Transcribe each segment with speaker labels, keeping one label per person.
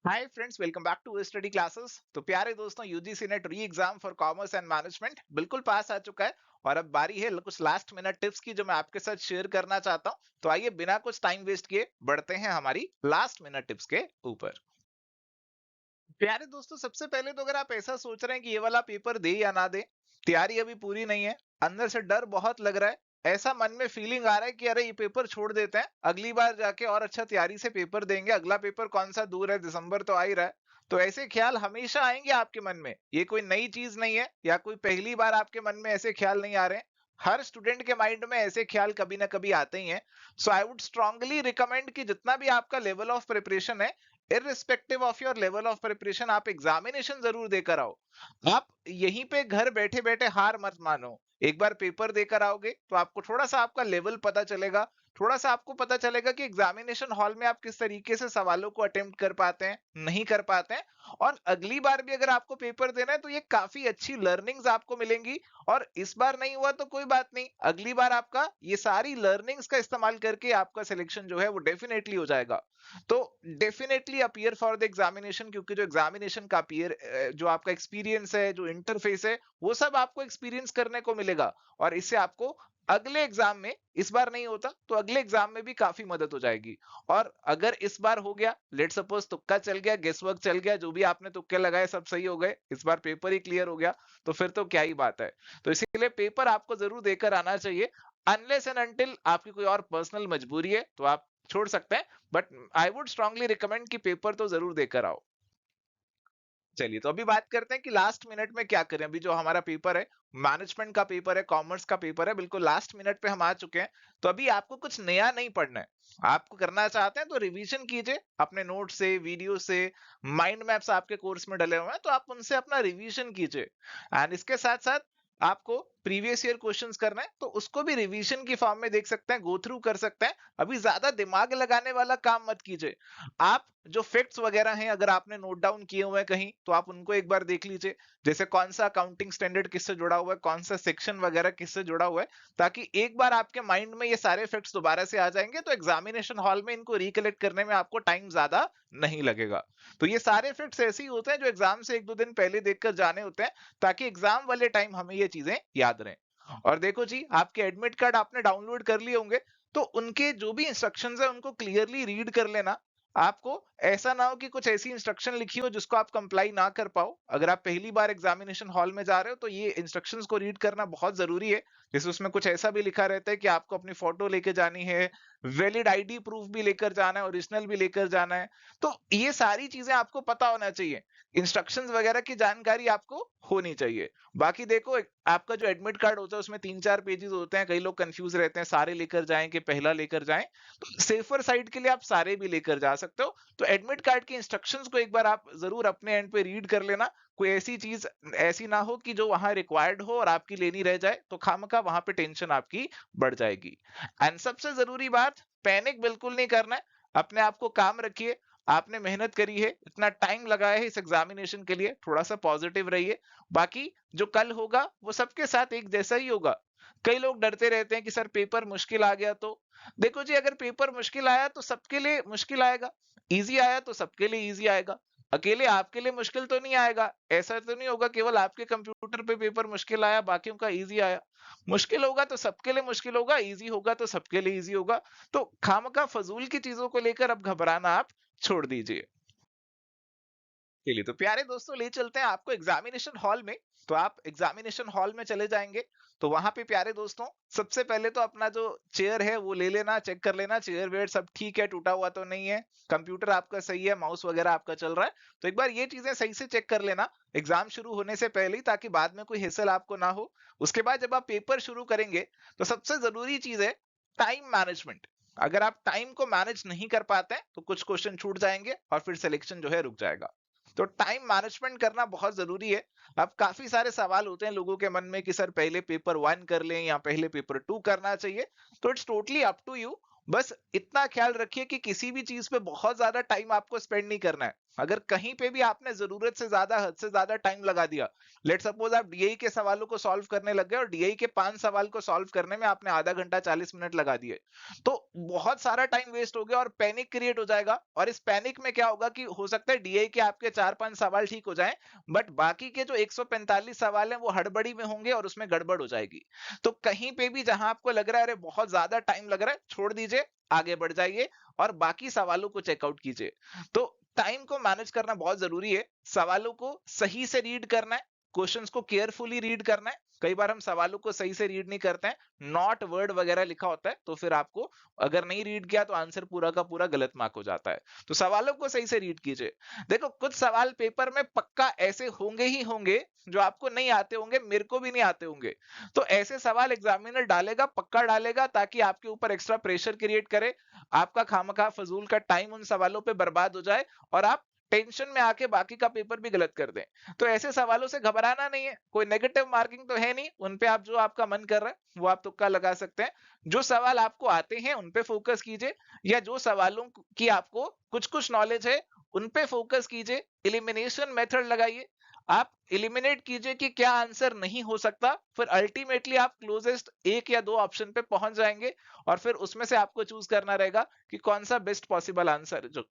Speaker 1: Hi friends, welcome back to study classes. तो प्यारे दोस्तों, UGC NET re exam for commerce and management बिल्कुल पास आ चुका है। और अब बारी है कुछ लास्ट मिनट टिप्स की, जो मैं आपके साथ शेयर करना चाहता हूं। तो आइए बिना कुछ टाइम वेस्ट किए बढ़ते हैं हमारी लास्ट मिनट टिप्स के ऊपर। प्यारे दोस्तों, सबसे पहले तो अगर आप ऐसा सोच रहे हैं कि ये वाला पेपर दे या ना दे, तैयारी अभी पूरी नहीं है, अंदर से डर बहुत लग रहा है, ऐसा मन में फीलिंग आ रहा है कि अरे ये पेपर छोड़ देते हैं, अगली बार जाके और अच्छा तैयारी से पेपर देंगे, अगला पेपर कौन सा दूर है, दिसंबर तो आ ही रहा है। तो ऐसे ख्याल हमेशा आएंगे आपके मन में, ये कोई नई चीज नहीं है या कोई पहली बार आपके मन में ऐसे ख्याल नहीं आ रहे हैं। हर स्टूडेंट के माइंड में ऐसे ख्याल कभी ना कभी आते ही हैं। सो आई वुड स्ट्रांगली रिकमेंड कि जितना भी आपका लेवल ऑफ प्रिपरेशन है, irrespective of your level of preparation, आप एग्जामिनेशन जरूर देकर आओ। आप यहीं पे घर बैठे बैठे हार मत मानो। एक बार पेपर देकर आओगे तो आपको थोड़ा सा आपका लेवल पता चलेगा, थोड़ा सा आपको पता चलेगा कि एग्जामिनेशन हॉल में आप किस तरीके से सवालों को अटेम्प्ट कर पाते हैं, नहीं कर पाते हैं। और अगली बार भी अगर आपको पेपर देना है तो ये काफी अच्छी लर्निंग्स आपको मिलेंगी। और इस बार नहीं हुआ तो कोई बात नहीं, अगली बार आपका ये सारी लर्निंग्स का इस्तेमाल करके आपका सिलेक्शन जो है वो डेफिनेटली हो जाएगा। तो definitely appear for the examination, क्योंकि जो एग्जामिनेशन का अपीयर, जो आपका एक्सपीरियंस है, जो इंटरफेस है, वो सब आपको एक्सपीरियंस करने को मिलेगा। और इससे आपको अगले एग्जाम में, इस बार नहीं होता तो अगले एग्जाम में भी काफी मदद हो जाएगी। और अगर इस बार हो गया, लेट सपोज तुक्का चल गया, गेस वर्क चल गया, जो भी आपने तुक्के लगाए सब सही हो गए, इस बार पेपर ही क्लियर हो गया, तो फिर तो क्या ही बात है। तो इसीलिए पेपर आपको जरूर देकर आना चाहिए। अनलेस एंड अनटिल आपकी कोई और पर्सनल मजबूरी है तो आप छोड़ सकते हैं, but I would strongly recommend कि पेपर तो जरूर देकर आओ। चलिए, तो अभी बात करते हैं कि लास्ट मिनट में क्या करें। अभी जो हमारा पेपर है, मैनेजमेंट का पेपर है, कॉमर्स का पेपर है, बिल्कुल लास्ट मिनट पे हम आ चुके हैं। तो अभी आपको कुछ नया नहीं पढ़ना है। आपको करना चाहते हैं तो रिवीजन कीजिए अपने नोट से, वीडियो से। माइंड मैप्स आपके कोर्स में डले हुए हैं तो आप उनसे अपना रिवीजन कीजिए। एंड इसके साथ साथ आपको प्रीवियस ईयर क्वेश्चंस करना है तो उसको भी रिवीजन की फॉर्म में देख सकते हैं, गो थ्रू कर सकते हैं। अभी ज्यादा दिमाग लगाने वाला काम मत कीजिए। आप जो फैक्ट्स वगैरह हैं, अगर आपने नोट डाउन किए हुए हैं कहीं, तो आप उनको एक बार देख लीजिए। जैसे कौन सा अकाउंटिंग स्टैंडर्ड किससे जुड़ा हुआ है, कौन सा सेक्शन वगैरह किससे जुड़ा हुआ है, ताकि एक बार आपके माइंड में ये सारे फैक्ट्स दोबारा से आ जाएंगे तो एग्जामिनेशन हॉल में इनको रिकलेक्ट करने में आपको टाइम ज्यादा नहीं लगेगा। तो ये सारे फैक्ट्स ऐसे ही होते हैं जो एग्जाम से एक दो दिन पहले देखकर जाने होते हैं, ताकि एग्जाम वाले टाइम हमें ये चीजें याद रहें। और देखो जी, आपके एडमिट कार्ड आपने डाउनलोड कर लिए होंगे, तो उनके जो भी इंस्ट्रक्शंस है उनको क्लियरली रीड कर लेना। आपको ऐसा ना हो कि कुछ ऐसी इंस्ट्रक्शन लिखी हो जिसको आप कंप्लाई ना कर पाओ। अगर आप पहली बार एग्जामिनेशन हॉल में जा रहे हो तो ये इंस्ट्रक्शंस को रीड करना बहुत जरूरी है। जैसे उसमें कुछ ऐसा भी लिखा रहता है कि आपको अपनी फोटो लेके जानी है, वैलिड आईडी प्रूफ भी लेकर जाना है, ओरिजिनल भी लेकर जाना है। तो ये सारी चीजें आपको पता होना चाहिए। इंस्ट्रक्शंस वगैरह की जानकारी आपको होनी चाहिए। बाकी देखो, आपका जो एडमिट कार्ड होता है उसमें 3-4 पेजेस होते हैं, कई लोग कंफ्यूज रहते हैं सारे लेकर जाएं कि पहला लेकर जाएं। तो सेफर साइड के लिए आप सारे भी लेकर जा सकते हो। तो एडमिट कार्ड के इंस्ट्रक्शंस को एक बार आप जरूर अपने एंड पे रीड कर लेना। कोई ऐसी चीज ऐसी ना हो कि जो वहां रिक्वायर्ड हो और आपकी लेनी रह जाए, तो खामखा वहां पे टेंशन आपकी बढ़ जाएगी। एंड सबसे जरूरी बात, पैनिक बिल्कुल नहीं करना है। अपने आप को काम रखिए। आपने मेहनत करी है, इतना टाइम लगाया है इस एग्जामिनेशन के लिए, थोड़ा सा पॉजिटिव रहिए। बाकी जो कल होगा वो सबके साथ एक जैसा ही होगा। कई लोग डरते रहते हैं कि सर पेपर मुश्किल आ गया तो। देखो जी, अगर पेपर मुश्किल आया तो सबके लिए मुश्किल आएगा, इजी आया तो सबके लिए इजी आएगा। अकेले आपके लिए मुश्किल तो नहीं आएगा। ऐसा तो नहीं होगा केवल आपके कंप्यूटर पे पेपर मुश्किल आया, बाकियों का इजी आया। मुश्किल होगा तो सबके लिए मुश्किल होगा, इजी होगा तो सबके लिए इजी होगा। तो खामखा फजूल की चीजों को लेकर अब घबराना आप छोड़ दीजिए। चलिए, तो प्यारे दोस्तों, ले चलते हैं आपको एग्जामिनेशन हॉल में। तो आप एग्जामिनेशन हॉल में चले जाएंगे। तो वहां पे प्यारे दोस्तों, सबसे पहले तो अपना जो चेयर है वो ले लेना, चेक कर लेना चेयर वेयर सब ठीक है, टूटा हुआ तो नहीं है, कंप्यूटर आपका सही है, माउस वगैरह आपका चल रहा है। तो एक बार ये चीजें सही से चेक कर लेना एग्जाम शुरू होने से पहले ही, ताकि बाद में कोई हेसल आपको ना हो। उसके बाद जब आप पेपर शुरू करेंगे तो सबसे जरूरी चीज है टाइम मैनेजमेंट। अगर आप टाइम को मैनेज नहीं कर पाते हैं तो कुछ क्वेश्चन छूट जाएंगे और फिर सिलेक्शन जो है रुक जाएगा। तो टाइम मैनेजमेंट करना बहुत जरूरी है। अब काफी सारे सवाल होते हैं लोगों के मन में कि सर पहले पेपर 1 कर लें या पहले पेपर 2 करना चाहिए। तो it's totally up to you. बस इतना ख्याल रखिए कि किसी भी चीज पे बहुत ज्यादा टाइम आपको स्पेंड नहीं करना है। अगर कहीं पे भी आपने जरूरत से ज्यादा, हद से ज्यादा टाइम लगा दिया, लेट सपोज आप डीआई के सवालों को सॉल्व करने लग गए और डीआई के 5 सवाल को सॉल्व करने में आपने आधा घंटा 40 मिनट लगा दिए, तो बहुत सारा टाइम वेस्ट हो गया और पैनिक क्रिएट हो जाएगा। और इस पैनिक में क्या होगा कि हो सकता है डीआई के आपके 4-5 सवाल ठीक हो जाएं, बट बाकी के जो 145 सवाल हैं वो हड़बड़ी में होंगे और उसमें गड़बड़ हो जाएगी। तो कहीं पे भी जहां आपको लग रहा है अरे बहुत ज्यादा टाइम लग रहा है, छोड़ दीजिए, आगे बढ़ जाइए और बाकी सवालों को चेकआउट कीजिए। तो टाइम को मैनेज करना बहुत जरूरी है, सवालों को सही से रीड करना है, क्वेश्चंस को केयरफुली रीड करना है। कई बार हम सवालों को सही से रीड नहीं करते हैं, नॉट वर्ड वगैरह लिखा होता है, तो फिर आपको अगर नहीं रीड किया तो आंसर पूरा का पूरा गलत मार्क हो जाता है। तो सवालों को सही से रीड कीजिए। देखो कुछ सवाल पेपर में पक्का ऐसे होंगे ही होंगे जो आपको नहीं आते होंगे, मेरे को भी नहीं आते होंगे। तो ऐसे सवाल एग्जामिनर डालेगा, पक्का डालेगा, ताकि आपके ऊपर एक्स्ट्रा प्रेशर क्रिएट करे, आपका खामखा फजूल का टाइम उन सवालों पे बर्बाद हो जाए और आप टेंशन में आके बाकी का पेपर भी गलत कर दें। तो ऐसे सवालों से घबराना नहीं है, कोई नेगेटिव मार्किंग तो है नहीं, उन पे आप जो आपका मन कर रहा है वो आप तुक्का लगा सकते हैं। जो सवाल आपको आते हैं उन पे फोकस कीजिए, या जो सवालों की आपको कुछ कुछ नॉलेज है उन पे फोकस कीजिए। एलिमिनेशन मेथड लगाइए, आप एलिमिनेट कीजिए कि क्या आंसर नहीं हो सकता, फिर अल्टीमेटली आप क्लोजेस्ट एक या दो ऑप्शन पे पहुंच जाएंगे और फिर उसमें से आपको चूज करना रहेगा कि कौन सा बेस्ट पॉसिबल आंसर जो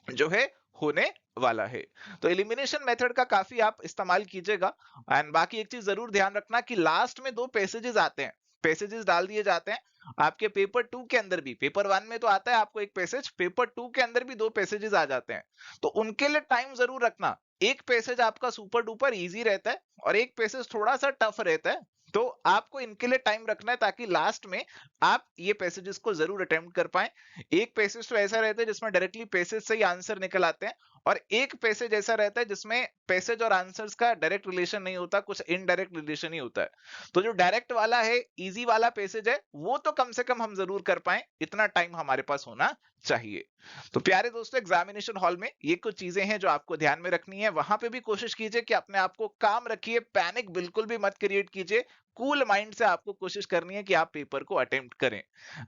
Speaker 1: जो है होने वाला है। तो एलिमिनेशन मेथड का काफी आप इस्तेमाल कीजिएगा। एंड बाकी एक चीज जरूर ध्यान रखना कि लास्ट में 2 पैसेजेस आते हैं, पैसेजेस डाल दिए जाते हैं आपके पेपर 2 के अंदर भी। पेपर 1 में तो आता है आपको एक पैसेज, पेपर 2 के अंदर भी 2 पैसेजेस आ जाते हैं, तो उनके लिए टाइम जरूर रखना। एक पैसेज आपका सुपर डुपर इजी रहता है और एक पैसेज थोड़ा सा टफ रहता है, तो आपको इनके लिए टाइम रखना है ताकि लास्ट में आप ये पैसेजेस को जरूर अटेम्प्ट कर पाए। एक पैसेज तो ऐसा रहता है जिसमें डायरेक्टली पैसेज से ही आंसर निकल आते हैं, और एक पैसेज ऐसा रहता है जिसमें पैसेज और आंसर्स का डायरेक्ट रिलेशन नहीं होता, कुछ इनडायरेक्ट रिलेशन ही होता है। तो जो डायरेक्ट वाला है, इजी वाला पैसेज है, वो तो कम से कम हम जरूर कर पाए, इतना टाइम हमारे पास होना चाहिए। तो प्यारे दोस्तों, एग्जामिनेशन हॉल में ये कुछ चीजें हैं जो आपको ध्यान में रखनी है। वहां पे भी कोशिश कीजिए कि अपने आप को काम रखिए, पैनिक बिल्कुल भी मत क्रिएट कीजिए, कूल माइंड से आपको कोशिश करनी है कि आप पेपर को अटेम्प्ट करें।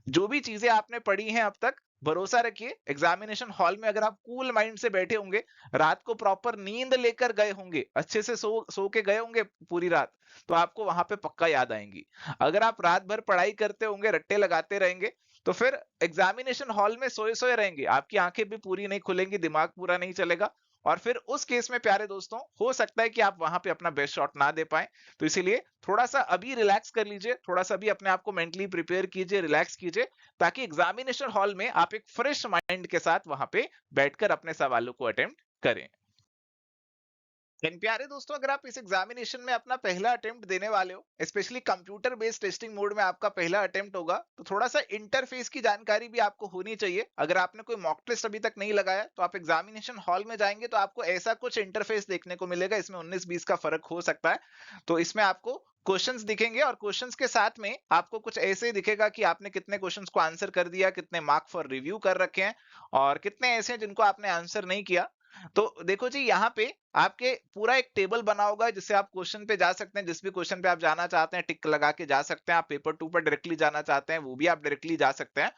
Speaker 1: जो भी चीजें आपने पढ़ी हैं अब तक, भरोसा रखिए एग्जामिनेशन हॉल में अगर आप कूल माइंड से बैठे होंगे, रात को प्रॉपर नींद लेकर गए होंगे, अच्छे से सो के गए होंगे पूरी रात, तो आपको वहां पे पक्का याद आएंगी। अगर आप रात भर पढ़ाई करते होंगे, रट्टे लगाते रहेंगे, तो फिर एग्जामिनेशन हॉल में सोए सोए रहेंगे, आपकी आंखें भी पूरी नहीं खुलेंगी, दिमाग पूरा नहीं चलेगा, और फिर उस केस में प्यारे दोस्तों हो सकता है कि आप वहां पे अपना बेस्ट शॉट ना दे पाए। तो इसीलिए थोड़ा सा अभी रिलैक्स कर लीजिए, थोड़ा सा भी अपने आप को मेंटली प्रिपेयर कीजिए, रिलैक्स कीजिए, ताकि एग्जामिनेशन हॉल में आप एक फ्रेश माइंड के साथ वहां पे बैठकर अपने सवालों को अटेम्प्ट करें। प्यारे दोस्तों, अगर आप इस एग्जामिनेशन में अपना पहला अटेम्प्ट देने वाले हो, specially computer based testing mode में आपका पहला अटेम्प्ट होगा, तो थोड़ा सा इंटरफेस की जानकारी भी आपको होनी चाहिए। अगर आपने कोई मॉक टेस्ट अभी तक नहीं लगाया, तो आप एग्जामिनेशन हॉल में जाएंगे तो आपको ऐसा कुछ इंटरफेस देखने को मिलेगा, इसमें 19-20 का फर्क हो सकता है। तो इसमें आपको क्वेश्चंस दिखेंगे और क्वेश्चंस के साथ में आपको कुछ ऐसे दिखेगा कि आपने कितने क्वेश्चंस को आंसर कर दिया, कितने मार्क फॉर रिव्यू कर रखे हैं, और कितने ऐसे हैं जिनको आपने आंसर नहीं किया। तो देखो जी, यहाँ पे आपके पूरा एक टेबल बना होगा जिससे आप क्वेश्चन पे जा सकते हैं, जिस भी क्वेश्चन पे आप जाना चाहते हैं टिक लगा के जा सकते हैं। आप पेपर 2 पर डायरेक्टली जाना चाहते हैं, वो भी आप डायरेक्टली जा सकते हैं।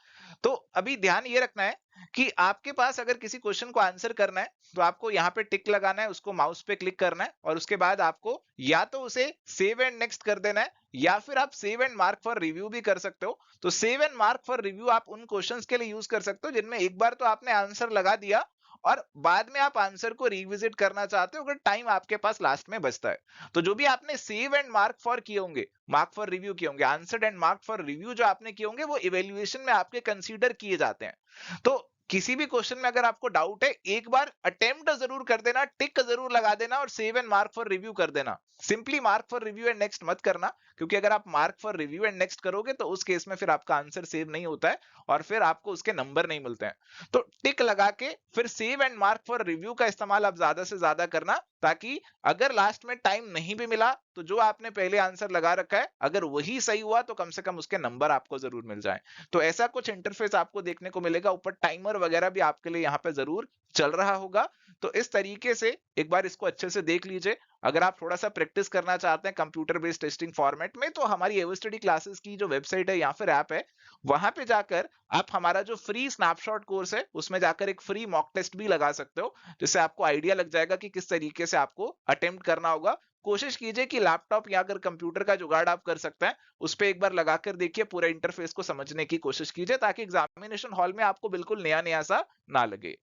Speaker 1: तो अभी ध्यान ये रखना है कि आपके पास अगर किसी क्वेश्चन को आंसर करना है, तो आपको यहाँ पे टिक लगाना है, उसको माउस पे क्लिक करना है, और उसके बाद आपको या तो उसे सेव एंड नेक्स्ट कर देना है, या फिर आप save and mark for review भी कर सकते हो। तो save and mark for review आप उन क्वेश्चंस के लिए यूज कर सकते हो जिनमें एक बार तो आपने आंसर लगा दिया और बाद में आप आंसर को रिविजिट करना चाहते हो, अगर टाइम आपके पास लास्ट में बचता है। तो जो भी आपने सेव एंड मार्क फॉर किए होंगे, मार्क फॉर रिव्यू किए होंगे, answer and mark for review जो आपने किए होंगे, वो इवेल्युएशन में आपके कंसीडर किए जाते हैं। तो किसी भी क्वेश्चन में अगर आपको डाउट है, एक बार अटेम्प्ट जरूर कर देना, टिक जरूर लगा देना और save and mark for review कर देना। Simply mark for review and next मत करना, क्योंकि अगर आप mark for review and next करोगे तो उस केस में फिर आपका आंसर सेव नहीं होता है और फिर आपको उसके नंबर नहीं मिलते हैं। तो टिक लगा के फिर save and mark for review का इस्तेमाल आप ज्यादा से ज्यादा करना, ताकि अगर लास्ट में टाइम नहीं भी मिला तो जो आपने पहले आंसर लगा रखा है, अगर वही सही हुआ तो कम से कम उसके नंबर आपको जरूर मिल जाए। तो ऐसा कुछ इंटरफेस आपको देखने को मिलेगा, ऊपर टाइमर वगैरह भी आपके लिए यहाँ पे जरूर चल रहा होगा। तो इस तरीके से एक बार इसको अच्छे से देख लीजिए। अगर आप थोड़ा सा प्रैक्टिस करना चाहते हैं कंप्यूटर बेस्ड टेस्टिंग फॉर्मेट में, तो हमारी एवर स्टडी क्लासेस की जो वेबसाइट है या फिर ऐप है, वहां पे जाकर आप हमारा जो फ्री स्नैपशॉट कोर्स है उसमें जाकर एक फ्री मॉक टेस्ट भी लगा सकते हो, जिससे आपको आइडिया लग जाएगा कि किस तरीके से आपको अटेम्प्ट करना होगा। कोशिश कीजिए कि लैपटॉप या अगर कंप्यूटर का जुगाड़ आप कर सकते हैं, उस पे एक बार लगाकर देखिए, पूरे इंटरफेस को समझने की कोशिश कीजिए, ताकि एग्जामिनेशन हॉल में आपको बिल्कुल नया नया सा ना लगे।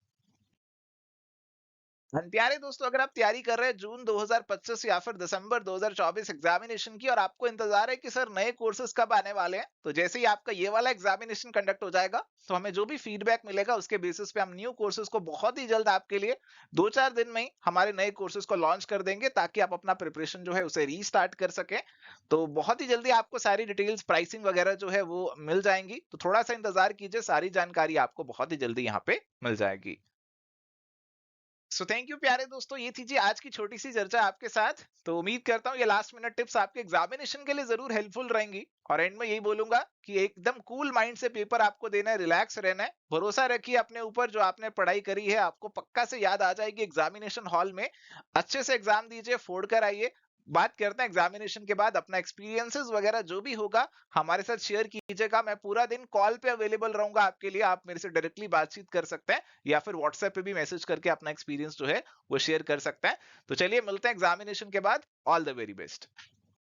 Speaker 1: प्यारे दोस्तों, अगर आप तैयारी कर रहे हैं जून 2025 या फिर दिसंबर 2024 एग्जामिनेशन की, और आपको इंतजार है कि सर नए कोर्सेज कब आने वाले हैं, तो जैसे ही आपका ये वाला एग्जामिनेशन कंडक्ट हो जाएगा, तो हमें जो भी फीडबैक मिलेगा उसके बेसिस पे हम न्यू कोर्सेज को बहुत ही जल्द आपके लिए 2-4 दिन में ही हमारे नए कोर्सेज को लॉन्च कर देंगे, ताकि आप अपना प्रिपरेशन जो है उसे रीस्टार्ट कर सके। तो बहुत ही जल्दी आपको सारी डिटेल्स, प्राइसिंग वगैरह जो है वो मिल जाएंगी, तो थोड़ा सा इंतजार कीजिए, सारी जानकारी आपको बहुत ही जल्दी यहाँ पे मिल जाएगी। सो थैंक यू प्यारे दोस्तों, ये थी जी आज की छोटी सी चर्चा आपके साथ। तो उम्मीद करता हूँ ये लास्ट मिनट टिप्स आपके एग्जामिनेशन के लिए जरूर हेल्पफुल रहेंगी, और एंड में यही बोलूंगा कि एकदम कूल माइंड से पेपर आपको देना है, रिलैक्स रहना है, भरोसा रखिए अपने ऊपर, जो आपने पढ़ाई करी है आपको पक्का से याद आ जाएगी एग्जामिनेशन हॉल में। अच्छे से एग्जाम दीजिए, फोड़ कर आइए। बात करते हैं एग्जामिनेशन के बाद, अपना एक्सपीरियंसेस वगैरह जो भी होगा हमारे साथ शेयर कीजिएगा। मैं पूरा दिन कॉल पे अवेलेबल रहूंगा आपके लिए, आप मेरे से डायरेक्टली बातचीत कर सकते हैं, या फिर व्हाट्सएप पे भी मैसेज करके अपना एक्सपीरियंस जो है वो शेयर कर सकते हैं। तो चलिए मिलते हैं एग्जामिनेशन के बाद। All the very best.